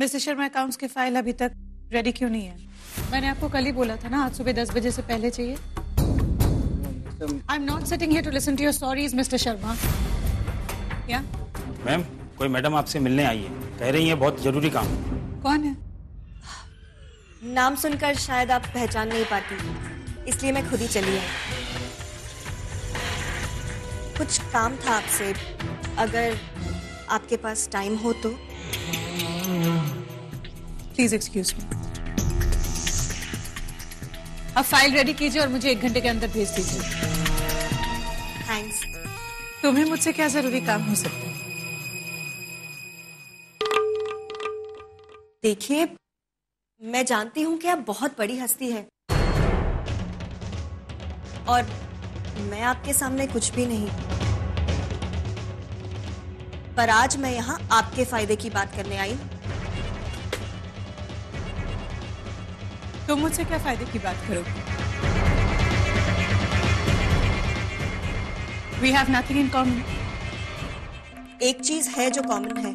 Mister Sharma, accounts की file अभी तक रेडी क्यों नहीं है? मैंने आपको कल ही बोला था ना, आज सुबह 10 बजे से पहले चाहिए। I am not sitting here to listen to your sorries mister Sharma. क्या मैम, कोई मैडम आपसे मिलने आई है, कह रही है बहुत जरूरी काम। कौन है? नाम सुनकर शायद आप पहचान नहीं पाती, इसलिए मैं खुद ही चली आई। कुछ काम था आपसे, अगर आपके पास टाइम हो तो। Please excuse me. अब फाइल रेडी कीजिए और मुझे 1 घंटे के अंदर भेज दीजिए। थैंक्स। तुम्हें मुझसे क्या जरूरी काम हो सकता है? देखिए, मैं जानती हूं कि आप बहुत बड़ी हस्ती है और मैं आपके सामने कुछ भी नहीं, पर आज मैं यहां आपके फायदे की बात करने आई हूं। तुम मुझसे क्या फायदे की बात करोगे? We have nothing in common. एक चीज है जो कॉमन है,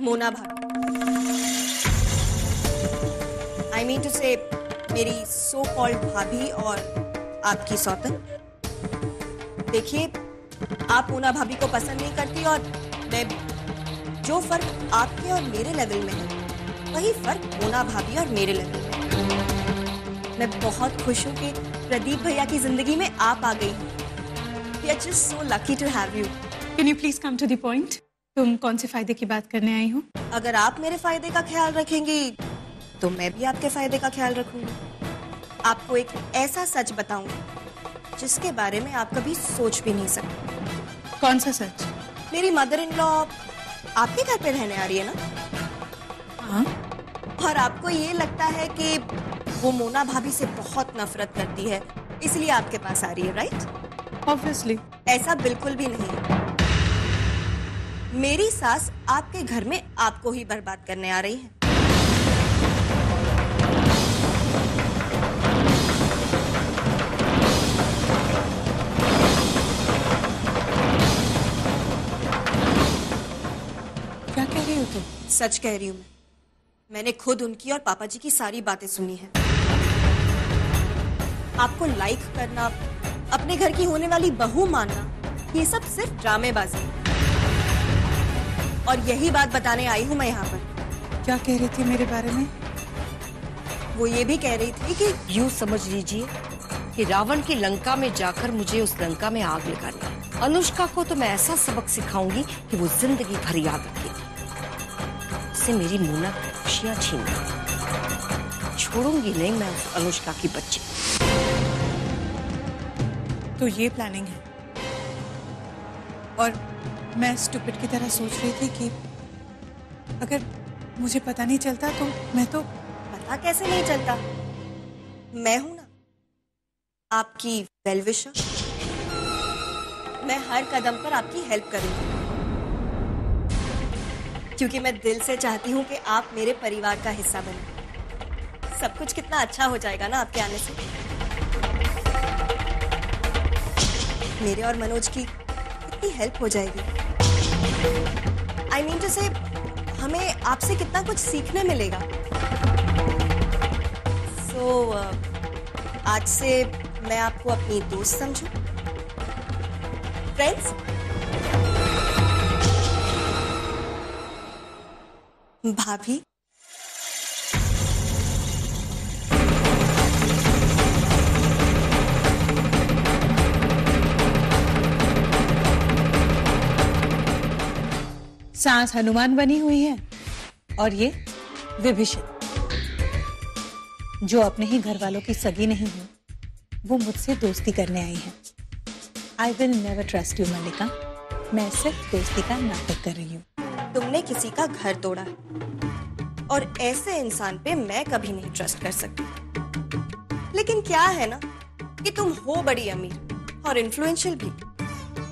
मोना भाभी। आई मीन टू से मेरी सो कॉल्ड भाभी और आपकी सौतन। देखिए, आप मोना भाभी को पसंद नहीं करती और मैं, जो फर्क आपके और मेरे लेवल में है वही फर्क मोना भाभी और मेरे लेवल में। मैं बहुत खुश हूँ कि प्रदीप भैया की जिंदगी में आप आ गई। We are just so lucky to have you. Can you please come to the point? तुम कौन से फायदे की बात करने आई हो? अगर आप मेरे फायदे का ख्याल रखेंगी तो मैं भी आपके फायदे का ख्याल रखूंगी। आपको एक ऐसा सच बताऊंगी जिसके बारे में आप कभी सोच भी नहीं सकते। कौन सा सच? मेरी मदर इन लॉ आपके घर पे रहने आ रही है ना? हाँ। और आपको ये लगता है कि वो मोना भाभी से बहुत नफरत करती है, इसलिए आपके पास आ रही है, राइट? ऑब्वियसली। ऐसा बिल्कुल भी नहीं। मेरी सास आपके घर में आपको ही बर्बाद करने आ रही है। क्या कह रही हो तुम? सच कह रही हूं मैं। मैंने खुद उनकी और पापा जी की सारी बातें सुनी है। आपको लाइक करना, अपने घर की होने वाली बहू मानना, ये सब सिर्फ ड्रामेबाजी है। और यही बात बताने आई हूं मैं यहाँ पर। क्या कह रही थी मेरे बारे में? वो ये भी कह रही थी कि यूं समझ लीजिए कि रावण की लंका में जाकर मुझे उस लंका में आग लगानी है। अनुष्का को तो मैं ऐसा सबक सिखाऊंगी कि वो जिंदगी भर याद रखेगी। उससे मेरी मोना की खुशियां छीन छोड़ूंगी नहीं मैं उस अनुष्का की बच्ची। तो ये प्लानिंग है। और मैं स्टूपिड की तरह सोच रही थी कि अगर मुझे पता नहीं चलता तो मैं तो। पता कैसे नहीं चलता? मैं हूं ना आपकी वेल विशर। मैं हर कदम पर आपकी हेल्प करूंगी, क्योंकि मैं दिल से चाहती हूं कि आप मेरे परिवार का हिस्सा बने। सब कुछ कितना अच्छा हो जाएगा ना आपके आने से। मेरे और मनोज की कितनी हेल्प हो जाएगी। आई मीन टू से हमें आपसे कितना कुछ सीखने मिलेगा। सो आज से मैं आपको अपनी दोस्त समझूं, फ्रेंड्स। भाभी, सांस हनुमान बनी हुई है और ये विभीषण, जो अपने ही घर वालों की सगी नहीं है, वो मुझसे दोस्ती करने आई है। I will never trust you Mallika. मैं सिर्फ दोस्ती का नाटक कर रही हूँ। तुमने किसी का घर तोड़ा और ऐसे इंसान पे मैं कभी नहीं ट्रस्ट कर सकती। लेकिन क्या है ना कि तुम हो बड़ी अमीर और इन्फ्लुएंशियल भी,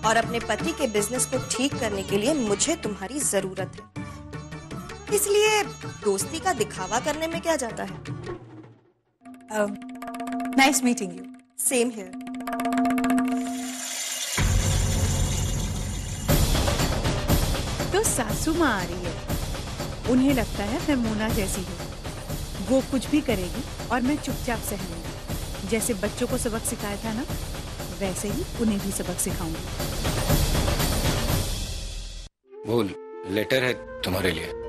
और अपने पति के बिजनेस को ठीक करने के लिए मुझे तुम्हारी जरूरत है। इसलिए दोस्ती का दिखावा करने में क्या जाता है। Nice meeting you. Same here. तो सासू माँ आ रही है। उन्हें लगता है मैं मोना जैसी हूँ। वो कुछ भी करेगी और मैं चुपचाप सह लूंगी। जैसे बच्चों को सबक सिखाया था ना, वैसे ही उन्हें भी सबक सिखाऊंगी। बोल, लेटर है तुम्हारे लिए।